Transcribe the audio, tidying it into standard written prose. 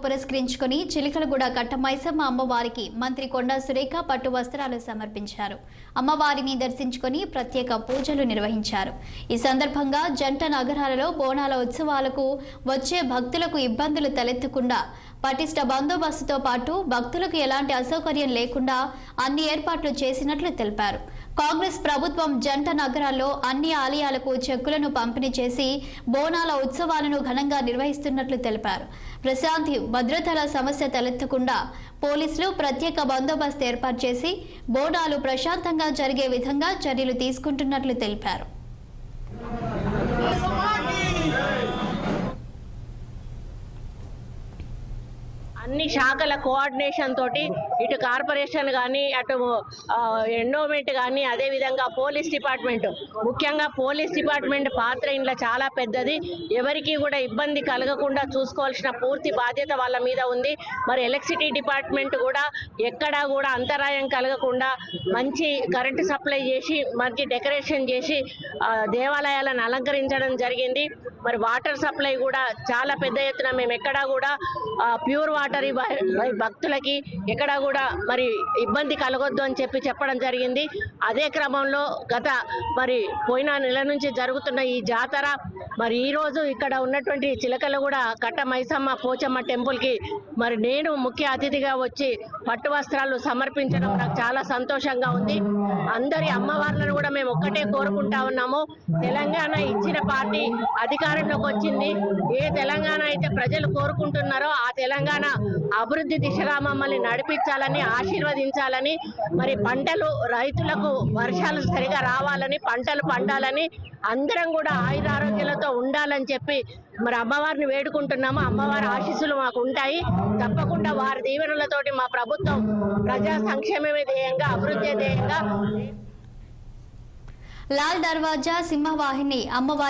పురస్కరించుకుని చిలకలగూడ కట్టమైసమ్మ అమ్మవారికి మంత్రి కొండా సురేఖ పట్టు వస్త్రాలు సమర్పించారు. అమ్మవారిని దర్శించుకుని ప్రత్యేక పూజలు నిర్వహించారు. ఈ సందర్భంగా జంట నగరాలలో బోనాల ఉత్సవాలకు వచ్చే భక్తులకు ఇబ్బందులు తలెత్తకుండా పటిష్ట బందోబస్తుతో పాటు భక్తులకు ఎలాంటి అసౌకర్యం లేకుండా అన్ని ఏర్పాట్లు చేసినట్లు తెలిపారు. కాంగ్రెస్ ప్రభుత్వం జంట నగరాల్లో అన్ని ఆలయాలకు చెక్కులను పంపిణీ చేసి బోనాల ఉత్సవాలను ఘనంగా నిర్వహిస్తున్నట్లు తెలిపారు. ప్రశాంతి భద్రతల సమస్య తలెత్తకుండా పోలీసులు ప్రత్యేక బందోబస్తు ఏర్పాటు చేసి బోనాలు ప్రశాంతంగా జరిగే విధంగా చర్యలు తీసుకుంటున్నట్లు తెలిపారు. అన్ని శాఖల కోఆర్డినేషన్ తోటి ఇటు కార్పొరేషన్ కానీ అటు ఎండోమెంట్ కానీ అదేవిధంగా పోలీస్ డిపార్ట్మెంట్, ముఖ్యంగా పోలీస్ డిపార్ట్మెంట్ పాత్ర ఇంట్లో చాలా పెద్దది. ఎవరికి కూడా ఇబ్బంది కలగకుండా చూసుకోవాల్సిన పూర్తి బాధ్యత వాళ్ళ మీద ఉంది. మరి ఎలక్ట్రిసిటీ డిపార్ట్మెంట్ కూడా ఎక్కడా కూడా అంతరాయం కలగకుండా మంచి కరెంటు సప్లై చేసి మనకి డెకరేషన్ చేసి దేవాలయాలను అలంకరించడం జరిగింది. మరి వాటర్ సప్లై కూడా చాలా పెద్ద ఎత్తున మేము ఎక్కడా కూడా ప్యూర్ వాటర్ భక్తులకి ఎక్కడా కూడా మరి ఇబ్బంది కలగొద్దు అని చెప్పడం జరిగింది. అదే క్రమంలో మరి పోయిన నెల నుంచి జరుగుతున్న ఈ జాతర మరి ఈ రోజు ఇక్కడ ఉన్నటువంటి చిలకలగూడ కట్ట మైసమ్మ పోచమ్మ టెంపుల్ కి మరి నేను ముఖ్య అతిథిగా వచ్చి పట్టు వస్త్రాలు సమర్పించడం నాకు చాలా సంతోషంగా ఉంది. అందరి అమ్మవార్లను కూడా మేము ఒక్కటే కోరుకుంటా ఉన్నాము. తెలంగాణ ఇచ్చిన పార్టీ అధికారంలోకి వచ్చింది. ఏ తెలంగాణ అయితే ప్రజలు కోరుకుంటున్నారో ఆ తెలంగాణ అభివృద్ధి దిశగా మమ్మల్ని నడిపించాలని, ఆశీర్వదించాలని, మరి పంటలు రైతులకు వర్షాలు సరిగా రావాలని, పంటలు పండాలని, అందరం కూడా ఆయురారోగ్యాలతో ఉండాలని చెప్పి మరి అమ్మవారిని వేడుకుంటున్నాము. అమ్మవారి ఆశీస్సులు మాకు ఉంటాయి. తప్పకుండా వారి దీవెనలతోటి మా ప్రభుత్వం ప్రజా సంక్షేమమే ధ్యేయంగా, అభివృద్ధి ధ్యేయంగా లాల్ దర్వాజా సింహవాహిని అమ్మవారి